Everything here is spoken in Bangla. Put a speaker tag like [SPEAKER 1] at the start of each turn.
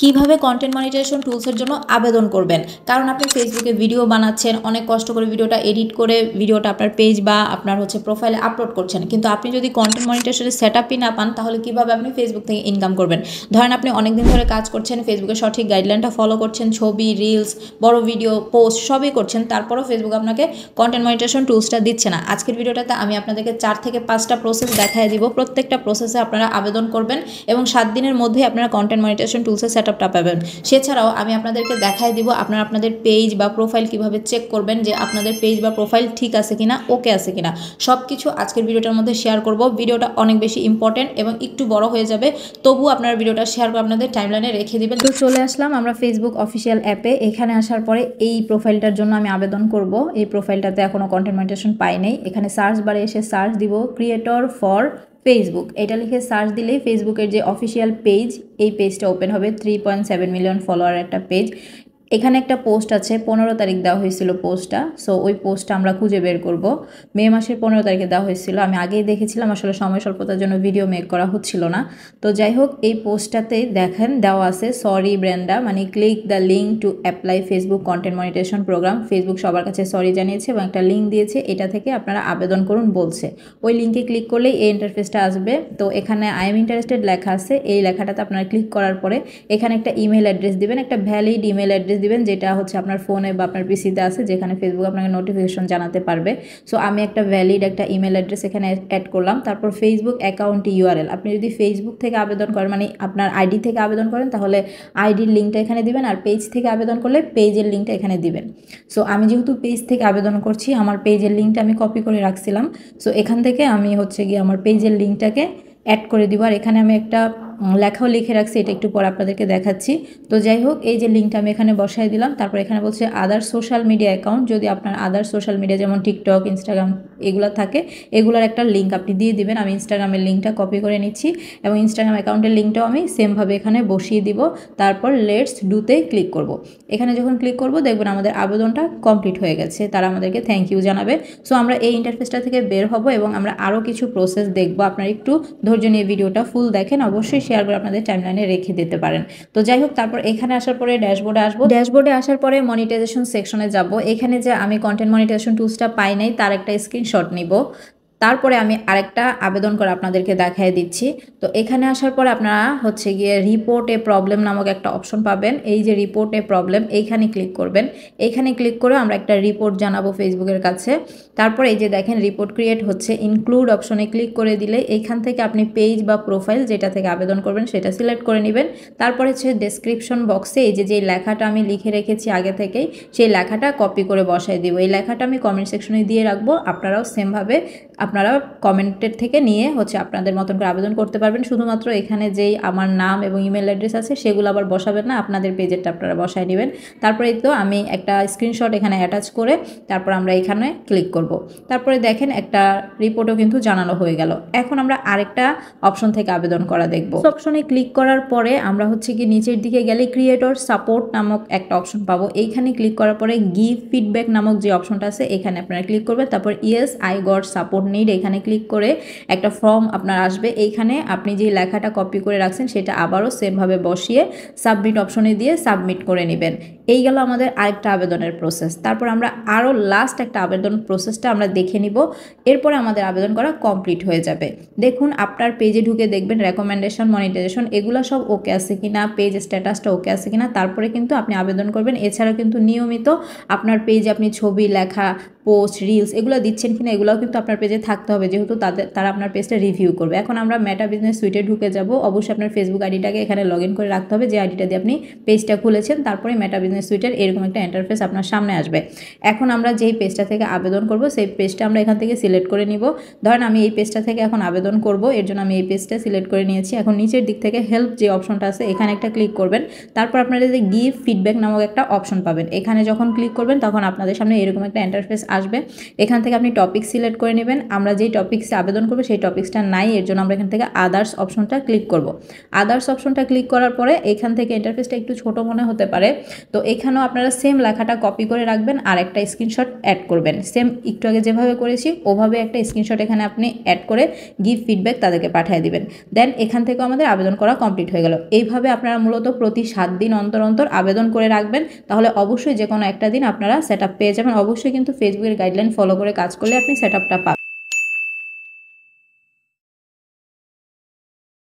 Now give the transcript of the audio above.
[SPEAKER 1] কিভাবে কন্টেন্ট মনিটাইজেশন টুলসের জন্য আবেদন করবেন। কারণ আপনি ফেসবুকে ভিডিও বানাচ্ছেন, অনেক কষ্ট করে ভিডিওটা এডিট করে ভিডিওটা আপনার পেজ বা আপনার প্রোফাইলে আপলোড করছেন, কিন্তু আপনি যদি কন্টেন্ট মনিটাইজেশনের সেটআপই না পান, তাহলে কিভাবে আপনি ফেসবুক থেকে ইনকাম করবেন। ধরেন আপনি অনেকদিন ধরে কাজ করছেন, ফেসবুকের সঠিক গাইডলাইনটা ফলো করছেন, ছবি, রিলস, বড় ভিডিও, পোস্ট সবই করছেন, তারপরও ফেসবুক আপনাকে কন্টেন্ট মনিটাইজেশন টুলসটা দিচ্ছে না। আজকের ভিডিওটাতে আমি আপনাদেরকে 4 থেকে 5টা প্রসেস দেখায় দিব। প্রত্যেকটা প্রসেসে আপনারা আবেদন করবেন এবং 7 দিনের মধ্যেই আপনারা কন্টেন্ট মনিটাইজেশন টুলসের সেটআপটা পাবেন। সেছাড়াও আমি আপনাদেরকে দেখাই দিব আপনারা আপনাদের পেজ বা প্রোফাইল কিভাবে চেক করবেন, যে আপনাদের পেজ বা প্রোফাইল ঠিক আছে কিনা, ওকে আছে কিনা, সব কিছু আজকের ভিডিওটার মধ্যে শেয়ার করব। ভিডিওটা অনেক বেশি ইম্পর্টেন্ট এবং একটু বড় হয়ে যাবে, তবু আপনারা ভিডিওটা শেয়ার করে আপনাদের টাইমলাইনে রেখে দিবেন। তো চলে আসলাম আমরা ফেসবুক অফিসিয়াল অ্যাপে। এখানে আসার পরে এই প্রোফাইলটার জন্য আমি আবেদন করব। এই প্রোফাইলটাতে এখনও কন্টেন্ট মনিটাইজেশন পাই নাই। এখানে সার্চ বারে এসে সার্চ দিব ক্রিয়েটর ফর ফেসবুক, এটা লিখে সার্চ দিলেই ফেসবুকের যে অফিসিয়াল পেজ, এই পেজটা ওপেন হবে। 3.7 মিলিয়ন ফলোয়ার একটা পেজ। এখানে একটা পোস্ট আছে, 15 তারিখ দেওয়া হয়েছিল পোস্টটা। সো ওই পোস্টটা আমরা খুঁজে বের করব। মে মাসের 15 তারিখে দেওয়া হয়েছিল, আমি আগেই দেখেছিলাম, আসলে সময় স্বল্পতার জন্য ভিডিও মেক করা হচ্ছিল না। তো যাই হোক, এই পোস্টটাতে দেখেন দেওয়া আছে সরি ব্র্যান্ডা, মানে click the link to apply Facebook content monetization program. Facebook সবার কাছে সরি জানিয়েছে এবং একটা লিঙ্ক দিয়েছে, এটা থেকে আপনারা আবেদন করুন বলছে। ওই লিঙ্কে ক্লিক করলেই এই ইন্টারফেসটা আসবে। তো এখানে আই এম ইন্টারেস্টেড লেখা আছে, এই লেখাটাতে আপনারা ক্লিক করার পরে এখানে একটা ইমেল অ্যাড্রেস দিবেন, একটা ভ্যালিড ইমেল অ্যাড্রেস দিবেন, যেটা আপনার ফোনে বা আপনার পিসিতে আছে, যেখানে ফেসবুক আপনাকে নোটিফিকেশন জানাতে পারবে। সো আমি একটা ভ্যালিড একটা ইমেল অ্যাড্রেস এখানে অ্যাড করলাম। তারপর ফেসবুক অ্যাকাউন্ট ইউআরএল, আপনি যদি ফেসবুক থেকে আবেদন করেন, মানে আপনার আইডি থেকে আবেদন করেন, তাহলে আইডির লিঙ্কটা এখানে দিবেন, আর পেজ থেকে আবেদন করলে পেজের লিঙ্কটা এখানে দিবেন। সো আমি যেহেতু পেজ থেকে আবেদন করছি, আমার পেজের লিঙ্কটা আমি কপি করে রাখছিলাম। সো এখান থেকে আমি গিয়ে আমার পেজের লিঙ্কটাকে অ্যাড করে দিব। আর এখানে আমি একটা লেখাও লিখে রাখছি, এটা একটু পরে আপনাদেরকে দেখাচ্ছি। তো যাই হোক, এই যে লিঙ্কটা আমি এখানে বসাই দিলাম। তারপর এখানে বলছে আদার সোশ্যাল মিডিয়া অ্যাকাউন্ট, যদি আপনার আদার সোশ্যাল মিডিয়া যেমন টিকটক, ইনস্টাগ্রাম এগুলো থাকে, এগুলোর একটা লিঙ্ক আপনি দিয়ে দিবেন। আমি ইনস্টাগ্রামের লিঙ্কটা কপি করে নিচ্ছি এবং ইনস্টাগ্রাম অ্যাকাউন্টের লিঙ্কটাও আমি সেমভাবে এখানে বসিয়ে দিব। তারপর লেটস ডুতে ক্লিক করব। এখানে যখন ক্লিক করব, দেখবেন আমাদের আবেদনটা কমপ্লিট হয়ে গেছে, তারা আমাদেরকে থ্যাংক ইউ জানাবে। সো আমরা এই ইন্টারফেসটা থেকে বের হব এবং আমরা আরও কিছু প্রসেস দেখব। আপনারা একটু ধৈর্য নিয়ে ভিডিওটা ফুল দেখেন, অবশ্যই শেয়ার করে আপনাদের টাইমলাইনে রেখে দিতে পারেন। তো যাই হোক, তারপর এখানে আসার পরে ড্যাশবোর্ডে আসবো। ড্যাশবোর্ডে আসার পরে মনিটাইজেশন সেকশনে যাব। এখানে যে আমি কন্টেন্ট মনিটাইজেশন টুলসটা পাই নাই, তার একটা স্ক্রিনশট নিব। তারপরে আমি আরেকটা আবেদন করে আপনাদেরকে দেখাই দিচ্ছি। তো এখানে আসার পরে আপনারা গিয়ে রিপোর্ট এ প্রবলেম নামক একটা অপশন পাবেন। এই যে রিপোর্ট এ প্রবলেম, এইখানে ক্লিক করবেন। এইখানে ক্লিক করে আমরা একটা রিপোর্ট জানাবো ফেসবুকের কাছে। তারপর এই যে দেখেন রিপোর্ট ক্রিয়েট হচ্ছে, ইনক্লুড অপশনে ক্লিক করে দিলে এইখান থেকে আপনি পেজ বা প্রোফাইল যেটা থেকে আবেদন করবেন সেটা সিলেক্ট করে নেবেন। তারপরে ডেসক্রিপশন বক্সে এই যে লেখাটা আমি লিখে রেখেছি আগে থেকেই, সেই লেখাটা কপি করে বসাই দিব। এই লেখাটা আমি কমেন্ট সেকশনে দিয়ে রাখবো, আপনারাও সেমভাবে আপনারা কমেন্টের থেকে নিয়ে আপনাদের মতন করে আবেদন করতে পারবেন। শুধুমাত্র এখানে যেই আমার নাম এবং ইমেল অ্যাড্রেস আছে সেগুলো আবার বসাবেন না, আপনাদের পেজেরটা আপনারা বসায় নেবেন। তারপরে তো আমি একটা স্ক্রিনশট এখানে অ্যাটাচ করে তারপর আমরা এখানে ক্লিক করব। তারপরে দেখেন একটা রিপোর্টও কিন্তু জানানো হয়ে গেল। এখন আমরা আরেকটা অপশন থেকে আবেদন করা দেখব। অপশনে ক্লিক করার পরে আমরা কি নিচের দিকে গেলে ক্রিয়েটর সাপোর্ট নামক একটা অপশন পাবো। এইখানে ক্লিক করার পরে গিভ ফিডব্যাক নামক যে অপশনটা আছে এখানে আপনারা ক্লিক করবেন। তারপর yes I got support need, এখানে ক্লিক করে একটা ফর্ম আপনার আসবে। এইখানে আপনি যে লেখাটা কপি করে রাখছেন সেটা আবারও সেমভাবে বসিয়ে সাবমিট অপশনে দিয়ে সাবমিট করে নেবেন। এই গেল আমাদের আরেকটা আবেদনের প্রসেস। তারপর আমরা আরও লাস্ট একটা আবেদন প্রসেসটা আমরা দেখে নিব, এরপরে আমাদের আবেদন করা কমপ্লিট হয়ে যাবে। দেখুন আপনার পেজে ঢুকে দেখবেন রেকমেন্ডেশন, মনিটাইজেশন এগুলো সব ওকে আছে কিনা, পেজ স্ট্যাটাসটা ওকে আছে কিনা, তারপরে কিন্তু আপনি আবেদন করবেন। এছাড়াও কিন্তু নিয়মিত আপনার পেজে আপনি ছবি, লেখা, পোস্ট, রিলস এগুলো দিচ্ছেন কিনা এগুলোও কিন্তু আপনার পেজে থাকতে হবে, যেহেতু তারা আপনার পেজটা রিভিউ করবে। এখন আমরা মেটা বিজনেস সুইটে ঢুকে যাব। অবশ্যই আপনার ফেসবুক আইডিটাকে এখানে লগ ইন করে রাখতে হবে, যে আইডিটা দিয়ে আপনি পেজটা খুলেছেন। তারপরে মেটা বিজনেস সুইটের এরকম একটা ইন্টারফেস আপনার সামনে আসবে। এখন আমরা যেই পেজটা থেকে আবেদন করব সেই পেজটা আমরা এখান থেকে সিলেক্ট করে নিব। ধরেন আমি এই পেজটা থেকে এখন আবেদন করব, এর জন্য আমি এই পেজটা সিলেক্ট করে নিয়েছি। এখন নিচের দিক থেকে হেল্প যে অপশনটা আছে এখানে একটা ক্লিক করবেন। তারপর আপনারা যে গিভ ফিডব্যাক নামক একটা অপশন পাবেন, এখানে যখন ক্লিক করবেন তখন আপনাদের সামনে এরকম একটা ইন্টারফেস আসবে। এখান থেকে আপনি টপিক সিলেক্ট করে নেবেন। আমরা যেই টপিক্সে আবেদন করবো সেই টপিক্সটা নাই, এর জন্য আমরা এখান থেকে আদার্স অপশনটা ক্লিক করব। আদার্স অপশনটা ক্লিক করার পরে এখান থেকে ইন্টারফেসটা একটু ছোট মনে হতে পারে, তো এখানেও আপনারা সেম লেখাটা কপি করে রাখবেন আর একটা স্ক্রিনশট অ্যাড করবেন। সেম একটু আগে যেভাবে করেছি ওভাবে একটা স্ক্রিনশট এখানে আপনি অ্যাড করে গিভ ফিডব্যাক তাদেরকে পাঠিয়ে দিবেন। দেন এখান থেকেও আমাদের আবেদন করা কমপ্লিট হয়ে গেল। এইভাবে আপনারা মূলত প্রতি 7 দিন অন্তর অন্তর আবেদন করে রাখবেন, তাহলে অবশ্যই যে কোনো একটা দিন আপনারা সেট আপ পেয়ে যাবেন। অবশ্যই কিন্তু ফেসবুকের গাইডলাইন ফলো করে কাজ করলে আপনি সেট আপটা পাবেন।